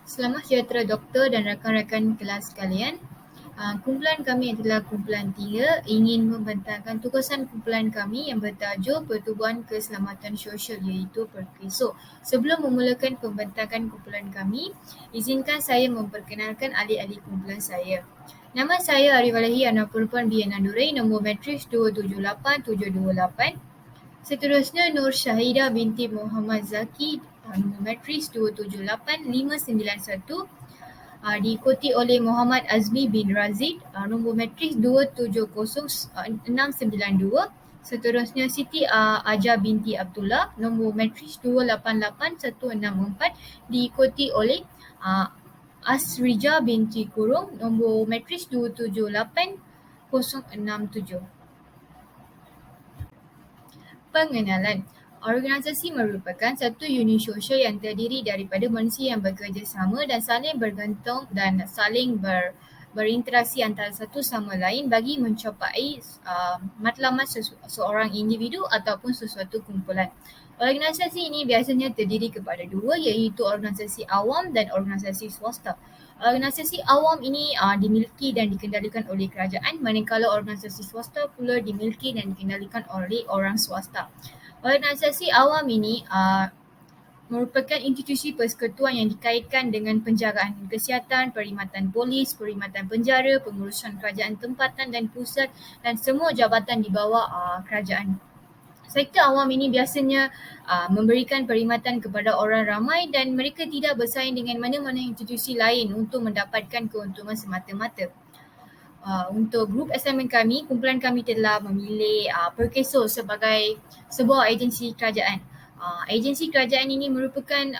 Selamat sejahtera doktor dan rakan-rakan kelas sekalian. Kumpulan kami adalah kumpulan 3 ingin membentangkan tugasan kumpulan kami yang bertajuk Pertubuhan Keselamatan Sosial iaitu Perkeso. Sebelum memulakan pembentakan kumpulan kami, izinkan saya memperkenalkan ahli-ahli kumpulan saya. Nama saya Arifalehi, anak perempuan Biana Durai, nombor matris 278728. Seterusnya Nur Syahidah binti Muhammad Zaki, nombor matris 278591. Diikuti oleh Muhammad Azmi bin Razid, nombor matris 270692. Seterusnya Siti Aja binti Abdullah, nombor matris 288164, diikuti oleh Asrija binti Kurung, nombor matris 278067. Pengenalan. Organisasi merupakan satu unit sosial yang terdiri daripada manusia yang bekerjasama dan saling bergantung dan saling berinteraksi antara satu sama lain bagi mencapai matlamat seorang individu ataupun sesuatu kumpulan. Organisasi ini biasanya terdiri kepada dua, iaitu organisasi awam dan organisasi swasta. Organisasi awam ini dimiliki dan dikendalikan oleh kerajaan, manakala organisasi swasta pula dimiliki dan dikendalikan oleh orang swasta. Organisasi awam ini merupakan institusi persekutuan yang dikaitkan dengan penjagaan kesihatan, perkhidmatan polis, perkhidmatan penjara, pengurusan kerajaan tempatan dan pusat dan semua jabatan di bawah kerajaan. Sektor awam ini biasanya memberikan perkhidmatan kepada orang ramai dan mereka tidak bersaing dengan mana-mana institusi lain untuk mendapatkan keuntungan semata-mata. Untuk grup assignment kami, kumpulan kami telah memilih Perkeso sebagai sebuah agensi kerajaan. Agensi kerajaan ini merupakan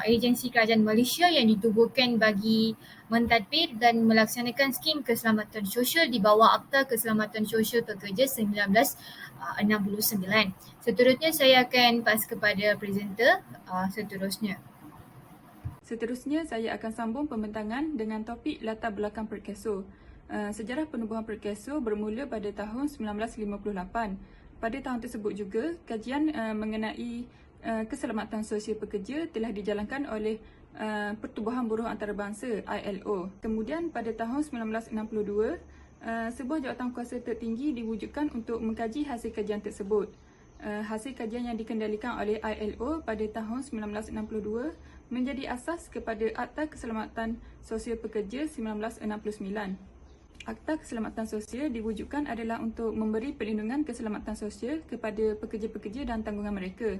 agensi kerajaan Malaysia yang ditubuhkan bagi mentadbir dan melaksanakan skim keselamatan sosial di bawah Akta Keselamatan Sosial Pekerja 1969. Seterusnya saya akan pas kepada presenter seterusnya. Seterusnya, saya akan sambung pembentangan dengan topik latar belakang Perkeso. Sejarah penubuhan Perkeso bermula pada tahun 1958. Pada tahun tersebut juga, kajian mengenai keselamatan sosial pekerja telah dijalankan oleh Pertubuhan Buruh Antarabangsa ILO. Kemudian pada tahun 1962, sebuah jawatan kuasa tertinggi diwujudkan untuk mengkaji hasil kajian tersebut. Hasil kajian yang dikendalikan oleh ILO pada tahun 1962 menjadi asas kepada Akta Keselamatan Sosial Pekerja 1969. Akta Keselamatan Sosial diwujudkan adalah untuk memberi perlindungan keselamatan sosial kepada pekerja-pekerja dan tanggungan mereka.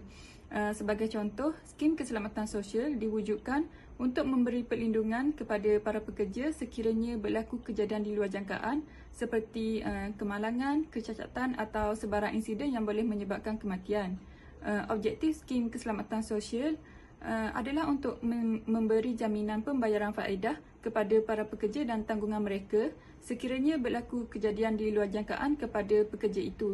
Sebagai contoh, skim keselamatan sosial diwujudkan untuk memberi perlindungan kepada para pekerja sekiranya berlaku kejadian di luar jangkaan seperti kemalangan, kecacatan atau sebarang insiden yang boleh menyebabkan kematian. Objektif skim keselamatan sosial adalah untuk memberi jaminan pembayaran faedah kepada para pekerja dan tanggungan mereka sekiranya berlaku kejadian di luar jangkaan kepada pekerja itu.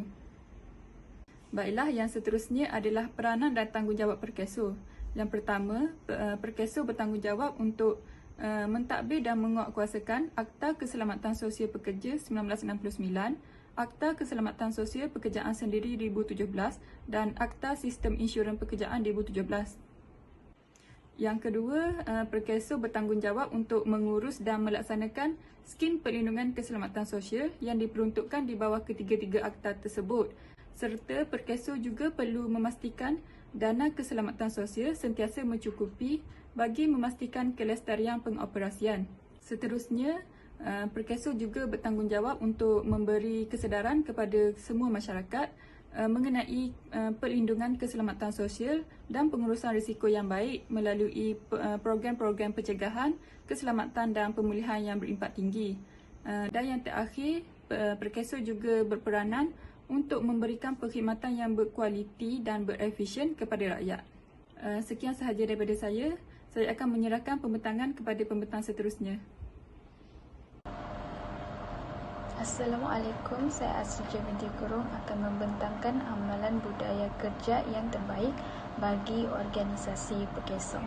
Baiklah, yang seterusnya adalah peranan dan tanggungjawab Perkeso. Yang pertama, Perkeso bertanggungjawab untuk mentadbir dan menguatkuasakan Akta Keselamatan Sosial Pekerja 1969, Akta Keselamatan Sosial Pekerjaan Sendiri 2017 dan Akta Sistem Insurans Pekerjaan 2017. Yang kedua, Perkeso bertanggungjawab untuk mengurus dan melaksanakan skim perlindungan keselamatan sosial yang diperuntukkan di bawah ketiga-tiga akta tersebut. Serta Perkeso juga perlu memastikan dana keselamatan sosial sentiasa mencukupi bagi memastikan kelestarian pengoperasian. Seterusnya, Perkeso juga bertanggungjawab untuk memberi kesedaran kepada semua masyarakat mengenai perlindungan keselamatan sosial dan pengurusan risiko yang baik melalui program-program pencegahan, keselamatan dan pemulihan yang berimpak tinggi. Dan yang terakhir, Perkeso juga berperanan untuk memberikan perkhidmatan yang berkualiti dan berefisien kepada rakyat. Sekian sahaja daripada saya. Saya akan menyerahkan pembentangan kepada pembentang seterusnya. Assalamualaikum, saya Asrija binti Kurung akan membentangkan amalan budaya kerja yang terbaik bagi organisasi Perkeso.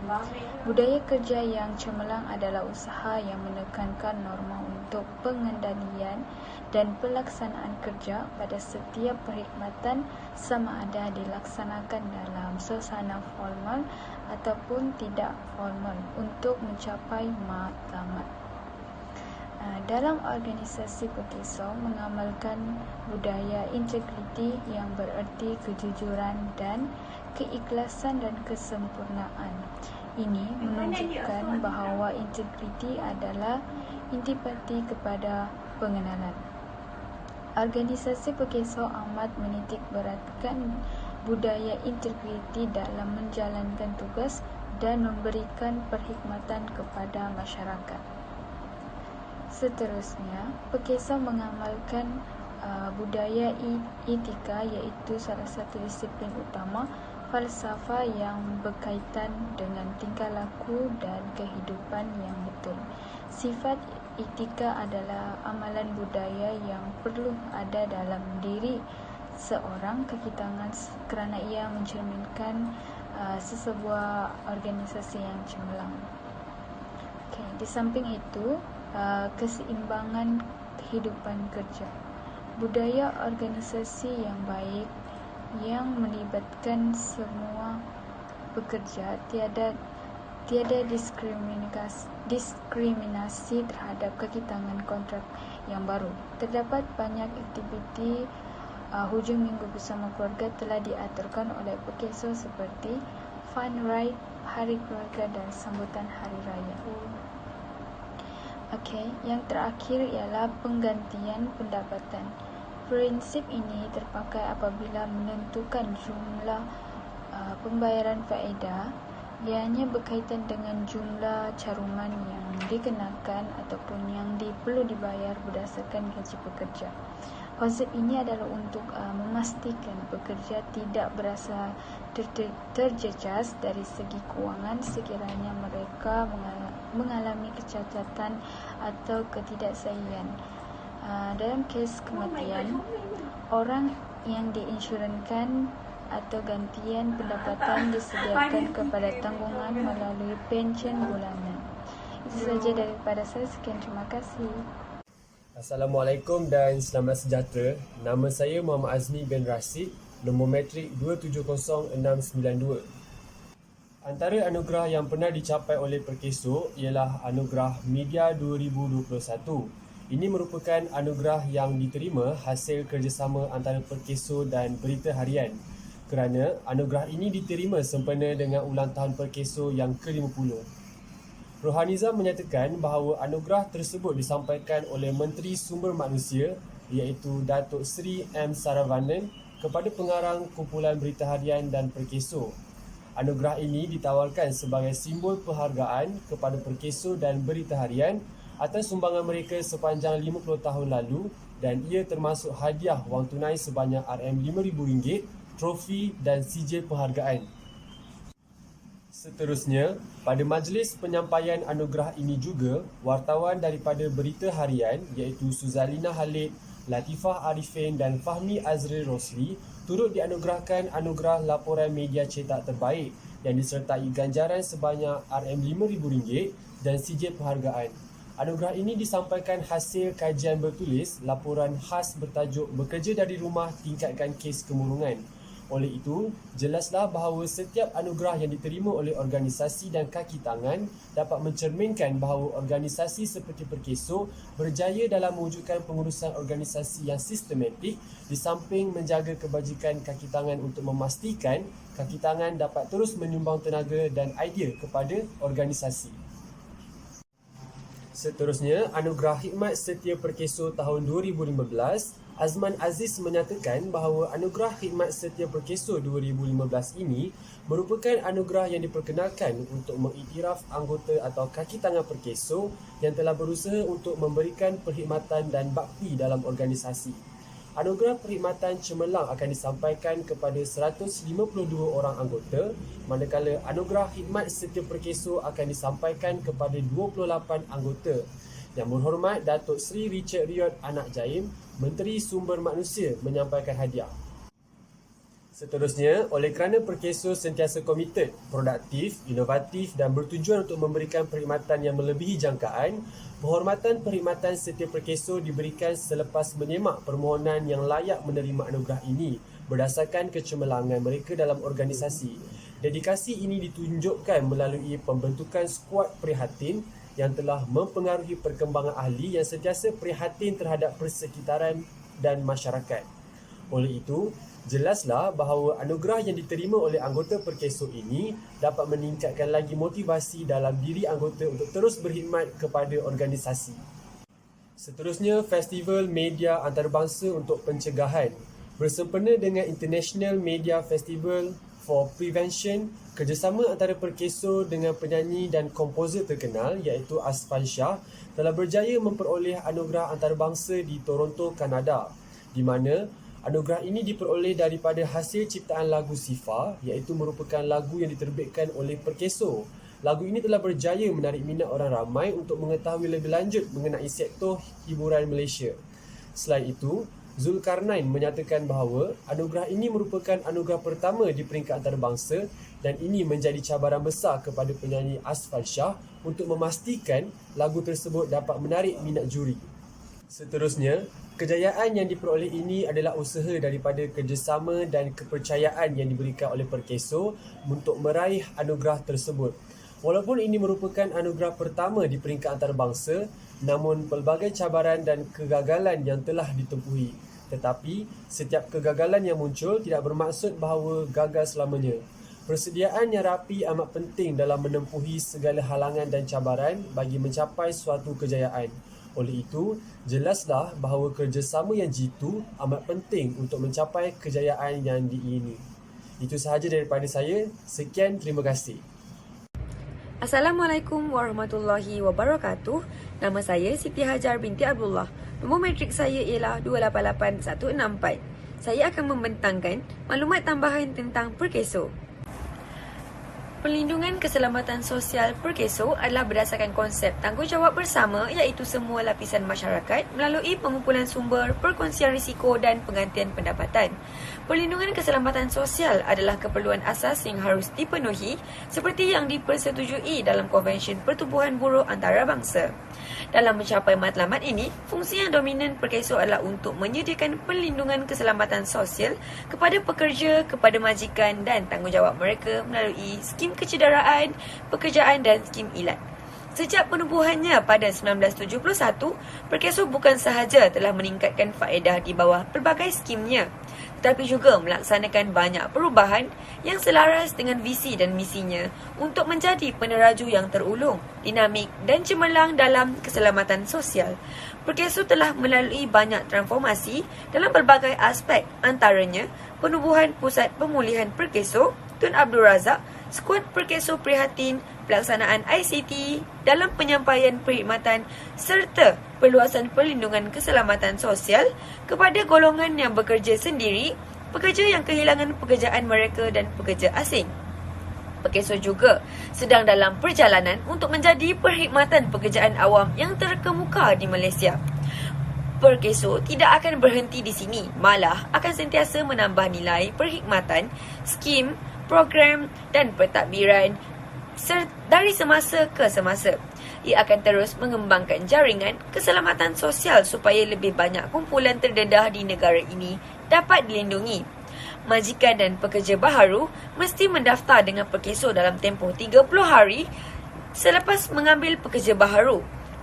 Budaya kerja yang cemerlang adalah usaha yang menekankan norma untuk pengendalian dan pelaksanaan kerja pada setiap perkhidmatan sama ada dilaksanakan dalam suasana formal ataupun tidak formal untuk mencapai matlamat. Dalam organisasi Perkeso mengamalkan budaya integriti yang bererti kejujuran dan keikhlasan dan kesempurnaan. Ini menunjukkan bahawa integriti adalah intipati kepada pengenalan. Organisasi Perkeso amat menitik beratkan budaya integriti dalam menjalankan tugas dan memberikan perkhidmatan kepada masyarakat. Seterusnya, Perkeso mengamalkan budaya etika, iaitu salah satu disiplin utama falsafah yang berkaitan dengan tingkah laku dan kehidupan yang betul. Sifat etika adalah amalan budaya yang perlu ada dalam diri seorang kaki tangan kerana ia mencerminkan sesebuah organisasi yang cemerlang. Di samping itu, keseimbangan kehidupan kerja. Budaya organisasi yang baik yang melibatkan semua pekerja, tiada diskriminasi terhadap kaki tangan kontrak yang baru. Terdapat banyak aktiviti hujung minggu bersama keluarga telah diaturkan oleh Perkeso seperti fun ride, hari keluarga dan sambutan hari raya. Yang terakhir ialah penggantian pendapatan. Prinsip ini terpakai apabila menentukan jumlah pembayaran faedah. Ianya berkaitan dengan jumlah caruman yang dikenakan ataupun yang perlu dibayar berdasarkan gaji pekerja. Konsep ini adalah untuk memastikan pekerja tidak berasa terjejas dari segi kewangan sekiranya mereka mengalami kecacatan atau ketidaksahihan. Dalam kes kematian, orang yang diinsurankan atau gantian pendapatan disediakan kepada tanggungan melalui pension bulanan. Itu saja daripada saya. Sekian, terima kasih. Assalamualaikum dan selamat sejahtera. Nama saya Muhammad Azmi bin Rashid, nombor metrik 270692. Antara anugerah yang pernah dicapai oleh Perkeso ialah Anugerah Media 2021. Ini merupakan anugerah yang diterima hasil kerjasama antara Perkeso dan Berita Harian. Kerana anugerah ini diterima sempena dengan ulang tahun Perkeso yang ke-50. Rohanizam menyatakan bahawa anugerah tersebut disampaikan oleh Menteri Sumber Manusia iaitu Datuk Seri M. Saravanan kepada pengarang kumpulan Berita Harian dan Perkeso. Anugerah ini ditawarkan sebagai simbol penghargaan kepada Perkeso dan Berita Harian atas sumbangan mereka sepanjang 50 tahun lalu dan ia termasuk hadiah wang tunai sebanyak RM5,000, trofi dan sijil penghargaan. Seterusnya, pada majlis penyampaian anugerah ini juga, wartawan daripada Berita Harian iaitu Suzalina Khalid, Latifah Arifin dan Fahmi Azril Rosli turut dianugerahkan anugerah laporan media cetak terbaik yang disertai ganjaran sebanyak RM5,000 dan sijil penghargaan. Anugerah ini disampaikan hasil kajian bertulis laporan khas bertajuk Bekerja dari Rumah Tingkatkan Kes Kemurungan. Oleh itu, jelaslah bahawa setiap anugerah yang diterima oleh organisasi dan kaki tangan dapat mencerminkan bahawa organisasi seperti Perkeso berjaya dalam mewujudkan pengurusan organisasi yang sistematik di samping menjaga kebajikan kaki tangan untuk memastikan kaki tangan dapat terus menyumbang tenaga dan idea kepada organisasi. Seterusnya, Anugerah Khidmat Setia Perkeso tahun 2015, Azman Aziz menyatakan bahawa Anugerah Khidmat Setia Perkeso 2015 ini merupakan anugerah yang diperkenalkan untuk mengiktiraf anggota atau kaki tangan Perkeso yang telah berusaha untuk memberikan perkhidmatan dan bakti dalam organisasi. Anugerah perkhidmatan cemerlang akan disampaikan kepada 152 orang anggota, manakala Anugerah Khidmat Setia Perkeso akan disampaikan kepada 28 anggota. Yang berhormat Datuk Seri Richard Riyad Anak Jaim, Menteri Sumber Manusia menyampaikan hadiah. Seterusnya, oleh kerana Perkeso sentiasa komited, produktif, inovatif dan bertujuan untuk memberikan perkhidmatan yang melebihi jangkaan, penghormatan perkhidmatan setiap Perkeso diberikan selepas menyemak permohonan yang layak menerima anugerah ini berdasarkan kecemerlangan mereka dalam organisasi. Dedikasi ini ditunjukkan melalui pembentukan skuad prihatin yang telah mempengaruhi perkembangan ahli yang sentiasa prihatin terhadap persekitaran dan masyarakat. Oleh itu, jelaslah bahawa anugerah yang diterima oleh anggota Perkeso ini dapat meningkatkan lagi motivasi dalam diri anggota untuk terus berkhidmat kepada organisasi. Seterusnya, Festival Media Antarabangsa untuk Pencegahan. Bersempena dengan International Media Festival for Prevention, kerjasama antara Perkeso dengan penyanyi dan komposer terkenal iaitu Asfan Shah telah berjaya memperoleh anugerah antarabangsa di Toronto, Kanada, di mana anugerah ini diperoleh daripada hasil ciptaan lagu Sifa, iaitu merupakan lagu yang diterbitkan oleh Perkeso. Lagu ini telah berjaya menarik minat orang ramai untuk mengetahui lebih lanjut mengenai sektor hiburan Malaysia. Selain itu, Zulkarnain menyatakan bahawa anugerah ini merupakan anugerah pertama di peringkat antarabangsa dan ini menjadi cabaran besar kepada penyanyi Asfan Shah untuk memastikan lagu tersebut dapat menarik minat juri. Seterusnya, kejayaan yang diperoleh ini adalah usaha daripada kerjasama dan kepercayaan yang diberikan oleh Perkeso untuk meraih anugerah tersebut. Walaupun ini merupakan anugerah pertama di peringkat antarabangsa, namun pelbagai cabaran dan kegagalan yang telah ditempuhi. Tetapi, setiap kegagalan yang muncul tidak bermaksud bahawa gagal selamanya. Persediaan yang rapi amat penting dalam menempuhi segala halangan dan cabaran bagi mencapai suatu kejayaan. Oleh itu, jelaslah bahawa kerjasama yang jitu amat penting untuk mencapai kejayaan yang diingini. Itu sahaja daripada saya. Sekian, terima kasih. Assalamualaikum warahmatullahi wabarakatuh. Nama saya Siti Hajar binti Abdullah. Nombor matrik saya ialah 288164. Saya akan membentangkan maklumat tambahan tentang Perkeso. Perlindungan keselamatan sosial Perkeso adalah berdasarkan konsep tanggungjawab bersama iaitu semua lapisan masyarakat melalui pengumpulan sumber, perkongsian risiko dan penggantian pendapatan. Perlindungan keselamatan sosial adalah keperluan asas yang harus dipenuhi seperti yang dipersetujui dalam Konvensyen Pertubuhan Buruh Antarabangsa. Dalam mencapai matlamat ini, fungsi yang dominan Perkeso adalah untuk menyediakan perlindungan keselamatan sosial kepada pekerja, kepada majikan dan tanggungjawab mereka melalui skim kecederaan, pekerjaan dan skim ilat. Sejak penubuhannya pada 1971, Perkeso bukan sahaja telah meningkatkan faedah di bawah pelbagai skimnya, tetapi juga melaksanakan banyak perubahan yang selaras dengan visi dan misinya untuk menjadi peneraju yang terulung, dinamik dan cemerlang dalam keselamatan sosial. Perkeso telah melalui banyak transformasi dalam berbagai aspek, antaranya penubuhan Pusat Pemulihan Perkeso, Tun Abdul Razak, skuad Perkeso Prihatin, pelaksanaan ICT dalam penyampaian perkhidmatan serta perluasan perlindungan keselamatan sosial kepada golongan yang bekerja sendiri, pekerja yang kehilangan pekerjaan mereka dan pekerja asing. Perkeso juga sedang dalam perjalanan untuk menjadi perkhidmatan pekerjaan awam yang terkemuka di Malaysia. Perkeso tidak akan berhenti di sini, malah akan sentiasa menambah nilai perkhidmatan, skim, program dan pentadbiran dari semasa ke semasa. Ia akan terus mengembangkan jaringan keselamatan sosial supaya lebih banyak kumpulan terdedah di negara ini dapat dilindungi. Majikan dan pekerja baharu mesti mendaftar dengan Perkeso dalam tempoh 30 hari selepas mengambil pekerja baharu.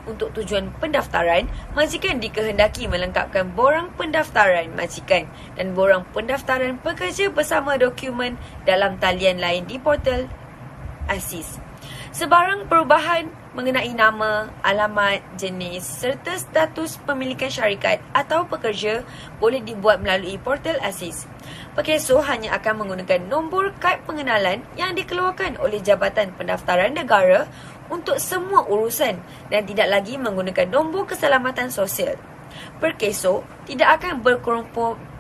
Untuk tujuan pendaftaran, majikan dikehendaki melengkapkan borang pendaftaran majikan dan borang pendaftaran pekerja bersama dokumen dalam talian lain di portal ASIS. Sebarang perubahan mengenai nama, alamat, jenis serta status pemilikan syarikat atau pekerja boleh dibuat melalui portal ASIS. Perkeso hanya akan menggunakan nombor kad pengenalan yang dikeluarkan oleh Jabatan Pendaftaran Negara untuk semua urusan dan tidak lagi menggunakan nombor keselamatan sosial. Perkeso tidak akan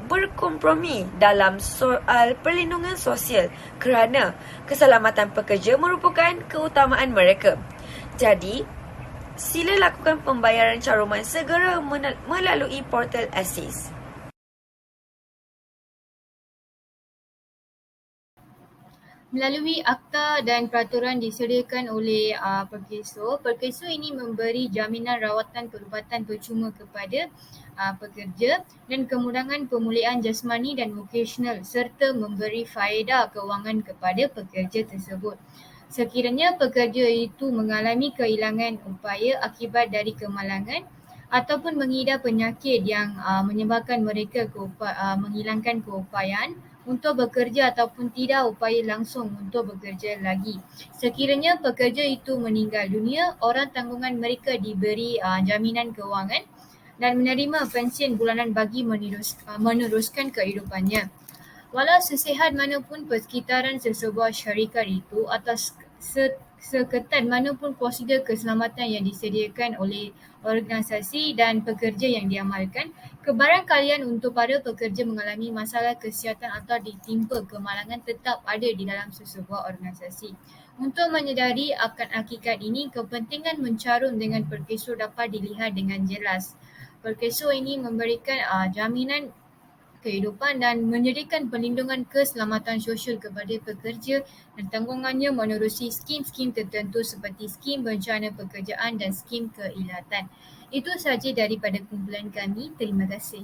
berkompromi dalam soal perlindungan sosial kerana keselamatan pekerja merupakan keutamaan mereka. Jadi, sila lakukan pembayaran caruman segera melalui portal ASIS. Melalui akta dan peraturan disediakan oleh Perkeso, Perkeso ini memberi jaminan rawatan perubatan percuma kepada pekerja dan kemudahan pemulihan jasmani dan vokasional serta memberi faedah kewangan kepada pekerja tersebut. Sekiranya pekerja itu mengalami kehilangan upaya akibat dari kemalangan ataupun mengidap penyakit yang menyebabkan mereka menghilangkan keupayaan untuk bekerja ataupun tidak upaya langsung untuk bekerja lagi. Sekiranya pekerja itu meninggal dunia, orang tanggungan mereka diberi jaminan kewangan dan menerima pension bulanan bagi meneruskan kehidupannya. Walau sesihat manapun persekitaran sesebuah syarikat itu atau seketat manapun prosedur keselamatan yang disediakan oleh organisasi dan pekerja yang diamalkan, kebarangkalian untuk para pekerja mengalami masalah kesihatan atau ditimpa kemalangan tetap ada di dalam sesebuah organisasi. Untuk menyedari akan hakikat ini, kepentingan mencarum dengan Perkeso dapat dilihat dengan jelas. Perkeso ini memberikan jaminan kehidupan dan menyediakan perlindungan keselamatan sosial kepada pekerja dan tanggungannya menerusi skim-skim tertentu seperti skim bencana pekerjaan dan skim keilhatan. Itu sahaja daripada kumpulan kami. Terima kasih.